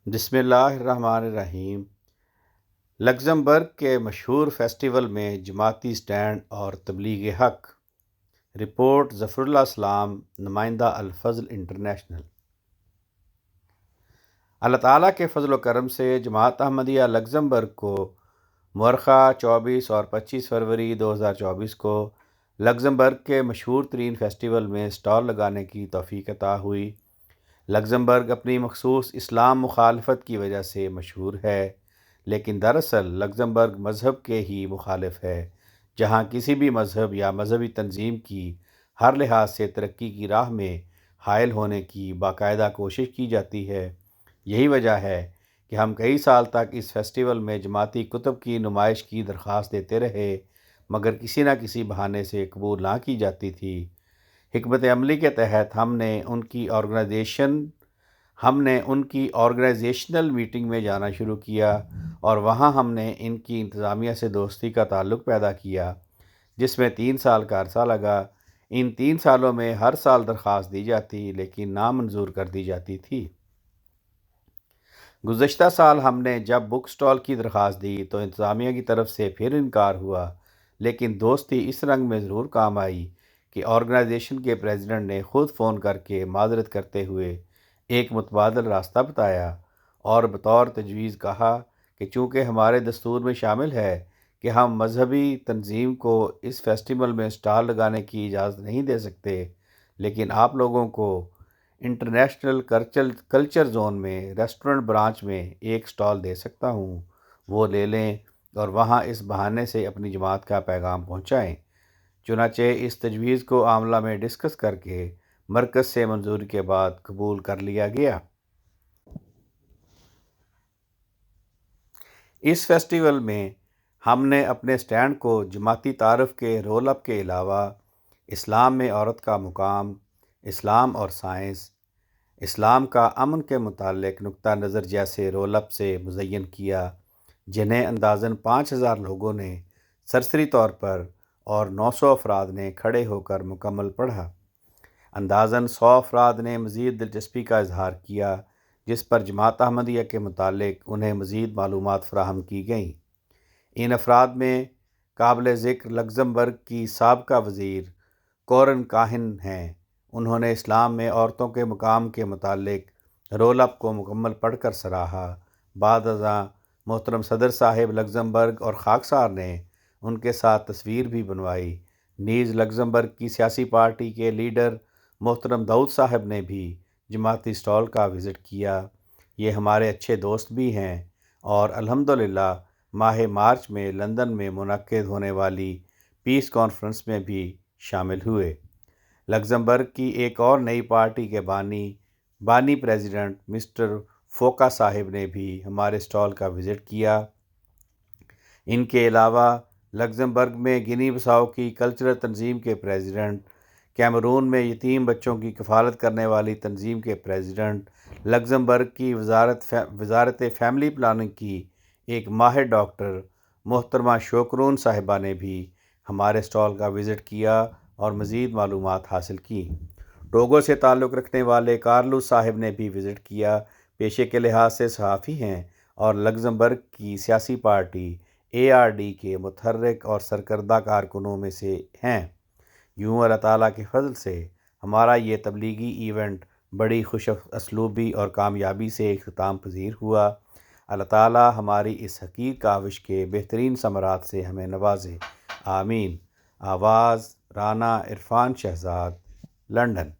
بسم اللہ الرحمن الرحیم۔ لگزمبرگ کے مشہور فیسٹیول میں جماعتی سٹینڈ اور تبلیغ حق۔ رپورٹ ظفر اللہ اسلام، نمائندہ الفضل انٹرنیشنل۔ اللہ تعالیٰ کے فضل و کرم سے جماعت احمدیہ لگزمبرگ کو مؤرخہ 24 اور 25 فروری 2024 کو لگزمبرگ کے مشہور ترین فیسٹیول میں سٹال لگانے کی توفیق عطا ہوئی۔ لگزمبرگ اپنی مخصوص اسلام مخالفت کی وجہ سے مشہور ہے، لیکن دراصل لگزمبرگ مذہب کے ہی مخالف ہے، جہاں کسی بھی مذہب یا مذہبی تنظیم کی ہر لحاظ سے ترقی کی راہ میں حائل ہونے کی باقاعدہ کوشش کی جاتی ہے۔ یہی وجہ ہے کہ ہم کئی سال تک اس فیسٹیول میں جماعتی کتب کی نمائش کی درخواست دیتے رہے، مگر کسی نہ کسی بہانے سے قبول نہ کی جاتی تھی۔ حکمت عملی کے تحت ہم نے ان کی آرگنائزیشنل میٹنگ میں جانا شروع کیا اور وہاں ہم نے ان کی انتظامیہ سے دوستی کا تعلق پیدا کیا، جس میں 3 سال کا عرصہ لگا۔ ان 3 سالوں میں ہر سال درخواست دی جاتی لیکن نامنظور کر دی جاتی تھی۔ گزشتہ سال ہم نے جب بک سٹال کی درخواست دی تو انتظامیہ کی طرف سے پھر انکار ہوا، لیکن دوستی اس رنگ میں ضرور کام آئی کہ آرگنائزیشن کے پریزیڈنٹ نے خود فون کر کے معذرت کرتے ہوئے ایک متبادل راستہ بتایا اور بطور تجویز کہا کہ چونکہ ہمارے دستور میں شامل ہے کہ ہم مذہبی تنظیم کو اس فیسٹیول میں سٹال لگانے کی اجازت نہیں دے سکتے، لیکن آپ لوگوں کو انٹرنیشنل کلچر زون میں ریسٹورنٹ برانچ میں ایک سٹال دے سکتا ہوں، وہ لے لیں اور وہاں اس بہانے سے اپنی جماعت کا پیغام پہنچائیں۔ چنانچہ اس تجویز کو عاملہ میں ڈسکس کر کے مرکز سے منظوری کے بعد قبول کر لیا گیا۔ اس فیسٹیول میں ہم نے اپنے سٹینڈ کو جماعتی تعارف کے رول اپ کے علاوہ اسلام میں عورت کا مقام، اسلام اور سائنس، اسلام کا امن کے متعلق نقطہ نظر جیسے رول اپ سے مزین کیا، جنہیں اندازاً 5000 لوگوں نے سرسری طور پر اور 900 افراد نے کھڑے ہو کر مکمل پڑھا۔ اندازاً 100 افراد نے مزید دلچسپی کا اظہار کیا، جس پر جماعت احمدیہ کے متعلق انہیں مزید معلومات فراہم کی گئیں۔ ان افراد میں قابل ذکر لگزمبرگ کی سابقہ وزیر کورن کاہن ہیں۔ انہوں نے اسلام میں عورتوں کے مقام کے متعلق رول اپ کو مکمل پڑھ کر سراہا۔ بعد ازاں محترم صدر صاحب لگزمبرگ اور خاکسار نے ان کے ساتھ تصویر بھی بنوائی۔ نیز لگزمبرگ کی سیاسی پارٹی کے لیڈر محترم داؤد صاحب نے بھی جماعتی سٹال کا وزٹ کیا۔ یہ ہمارے اچھے دوست بھی ہیں اور الحمدللہ ماہ مارچ میں لندن میں منعقد ہونے والی پیس کانفرنس میں بھی شامل ہوئے۔ لگزمبرگ کی ایک اور نئی پارٹی کے بانی پریزیڈنٹ مسٹر فوکا صاحب نے بھی ہمارے سٹال کا وزٹ کیا۔ ان کے علاوہ لگزمبرگ میں گنی بساؤ کی کلچرل تنظیم کے پریزیڈنٹ، کیمرون میں یتیم بچوں کی کفالت کرنے والی تنظیم کے پریزیڈنٹ، لگزمبرگ کی وزارت فیملی پلاننگ کی ایک ماہر ڈاکٹر محترمہ شوکرون صاحبہ نے بھی ہمارے سٹال کا وزٹ کیا اور مزید معلومات حاصل کی۔ ٹوگو سے تعلق رکھنے والے کارلوس صاحب نے بھی وزٹ کیا۔ پیشے کے لحاظ سے صحافی ہیں اور لگزمبرگ کی سیاسی پارٹی ARD کے متحرک اور سرکردہ کارکنوں میں سے ہیں۔ یوں اللہ تعالیٰ کے فضل سے ہمارا یہ تبلیغی ایونٹ بڑی خوش اسلوبی اور کامیابی سے اختتام پذیر ہوا۔ اللہ تعالیٰ ہماری اس حقیر کاوش کے بہترین ثمرات سے ہمیں نوازے، آمین۔ آواز رانا عرفان شہزاد، لندن۔